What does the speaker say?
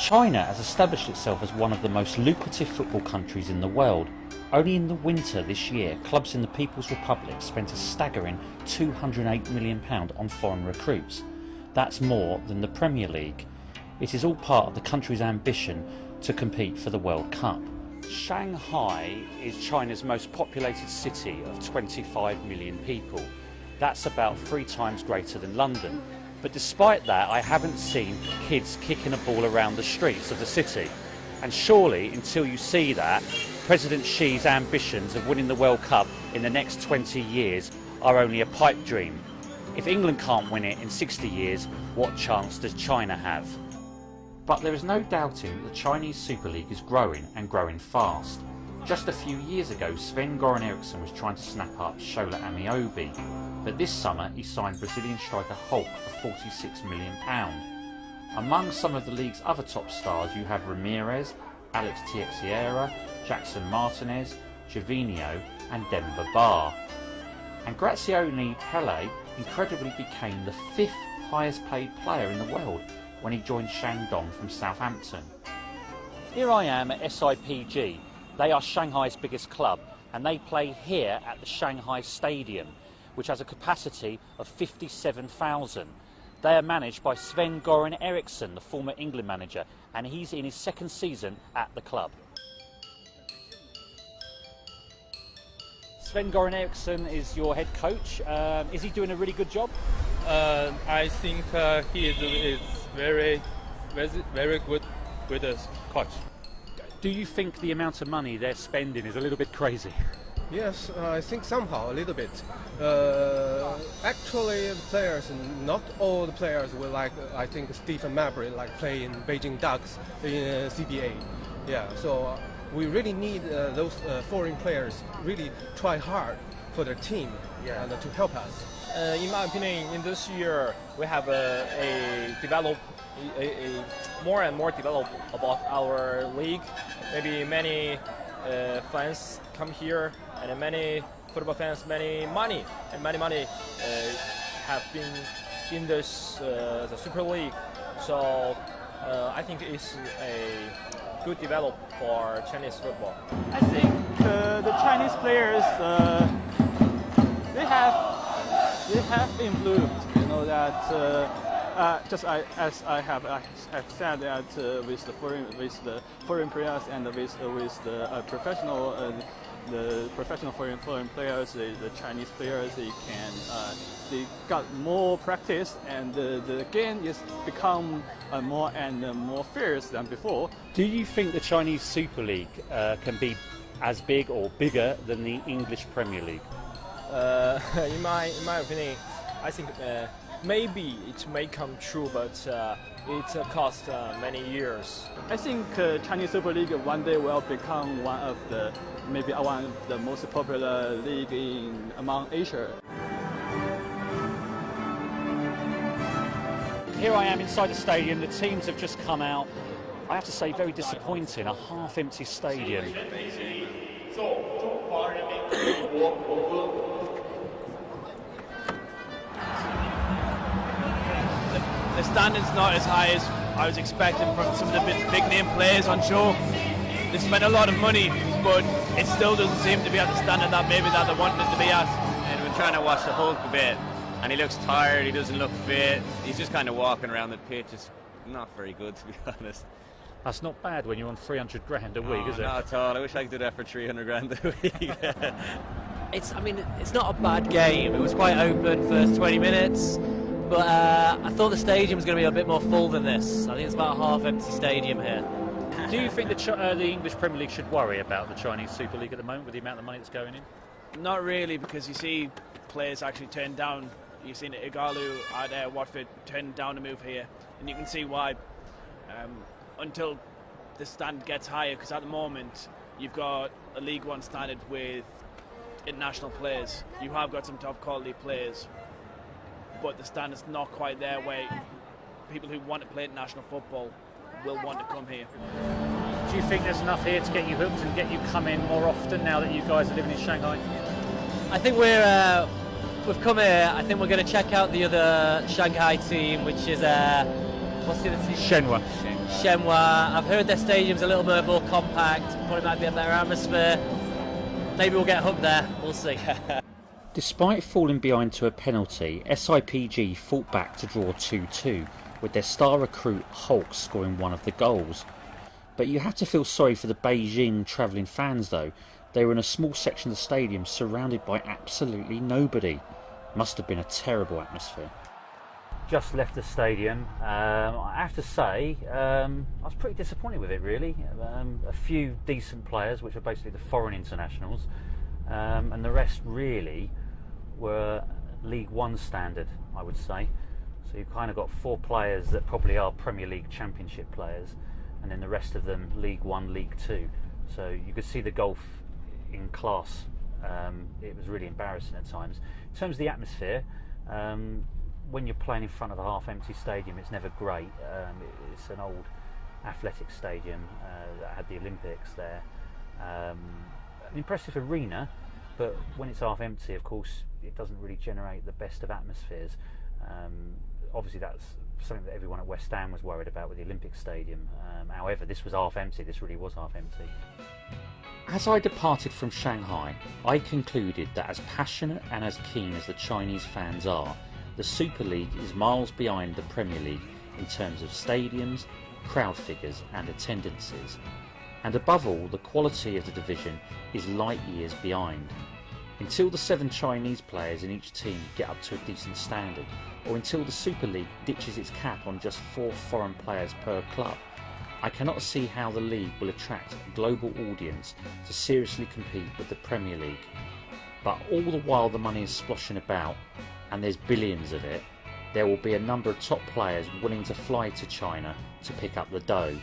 China has established itself as one of the most lucrative football countries in the world. Only in the winter this year, clubs in the People's Republic spent a staggering £208 million on foreign recruits. That's more than the Premier League. It is all part of the country's ambition to compete for the World Cup. Shanghai is China's most populated city of 25 million people. That's about 3 times greater than London. But despite that, I haven't seen kids kicking a ball around the streets of the city. And surely, until you see that, President Xi's ambitions of winning the World Cup in the next 20 years are only a pipe dream. If England can't win it in 60 years, what chance does China have? But there is no doubting the Chinese Super League is growing and growing fast. Just a few years ago, Sven-Göran Eriksson was trying to snap up Shola Amiobi, but this summer he signed Brazilian striker Hulk for £46 million. Among some of the league's other top stars you have Ramirez, Alex Teixeira, Jackson Martinez, Gervinho and Demba Ba. And Graziani Pele incredibly became the 5th highest paid player in the world when he joined Shandong from Southampton. Here I am at SIPG. They are Shanghai's biggest club, and they play here at the Shanghai Stadium, which has a capacity of 57,000. They are managed by Sven-Göran Eriksson, the former England manager, and he's in his 2nd season at the club. Sven-Göran Eriksson is your head coach. Is he doing a really good job? I think he is very good coach. Do you think the amount of money they're spending is a little bit crazy? Yes, I think somehow a little bit. Actually, the players, not all the players will like. I think Stephen Mabry like play in Beijing Ducks in CBA. Yeah, so we really need those foreign players really try hard for their team and to help us. In my opinion, in this year we have a more and more develop about our league. Maybe many fans come here, and many football fans, many money have been in this the Super League. So I think it's a good develop for Chinese football. I think the Chinese players they have improved. You know that just as I have said that with the foreign players and with the professional foreign players, the Chinese players, they got more practice, and the game is become more and more fierce than before. Do you think the Chinese Super League can be as big or bigger than the English Premier League? In my opinion, I think maybe it may come true, but it cost many years. I think Chinese Super League one day will become one of the most popular league among Asia. Here I am inside the stadium. The teams have just come out. I have to say, very disappointing. A half-empty stadium. The standing's not as high as I was expecting from some of the big name players on show. They spent a lot of money, but it still doesn't seem to be at the standard that maybe that they wanted it to be at. And we're trying to watch the Hulk a bit, and he looks tired, he doesn't look fit, he's just kind of walking around the pitch. It's not very good, to be honest. That's not bad when you're on 300 grand a week, is it? Not at all. I wish I could do that for 300 grand a week. It's not a bad game. It was quite open first 20 minutes. But I thought the stadium was going to be a bit more full than this. I think it's about a half-empty stadium here. Do you think the English Premier League should worry about the Chinese Super League at the moment with the amount of money that's going in? Not really, because you see players actually turn down. You've seen Igalu at Watford turn down to move here, and you can see why. Until the standard gets higher, because at the moment you've got a League One standard with international players. You have got some top quality players, but the standard's not quite there where people who want to play international football will want to come here. Do you think there's enough here to get you hooked and get you come in more often now that you guys are living in Shanghai? I think we've come here. I think we're going to check out the other Shanghai team, which is what's the other team? Shenhua. Shanghai. I've heard their stadium's a little bit more compact, probably might be a better atmosphere. Maybe we'll get hooked there, we'll see. Despite falling behind to a penalty, SIPG fought back to draw 2-2, with their star recruit Hulk scoring one of the goals. But you have to feel sorry for the Beijing travelling fans though. They were in a small section of the stadium surrounded by absolutely nobody. Must have been a terrible atmosphere. Just left the stadium. I have to say, I was pretty disappointed with it really. A few decent players, which are basically the foreign internationals, and the rest really were League One standard, I would say. So you've kind of got 4 players that probably are Premier League Championship players, and then the rest of them League One, League Two. So you could see the gulf in class. It was really embarrassing at times. In terms of the atmosphere, when you're playing in front of a half-empty stadium, it's never great. It's an old athletic stadium that had the Olympics there. An impressive arena, but when it's half-empty, of course, it doesn't really generate the best of atmospheres. Obviously, that's something that everyone at West Ham was worried about with the Olympic Stadium. However, this was half-empty. This really was half-empty. As I departed from Shanghai, I concluded that as passionate and as keen as the Chinese fans are, the Super League is miles behind the Premier League in terms of stadiums, crowd figures and attendances. And above all, the quality of the division is light years behind. Until the 7 Chinese players in each team get up to a decent standard, or until the Super League ditches its cap on just 4 foreign players per club, I cannot see how the league will attract a global audience to seriously compete with the Premier League. But all the while the money is sploshing about, and there's billions of it, there will be a number of top players willing to fly to China to pick up the dough.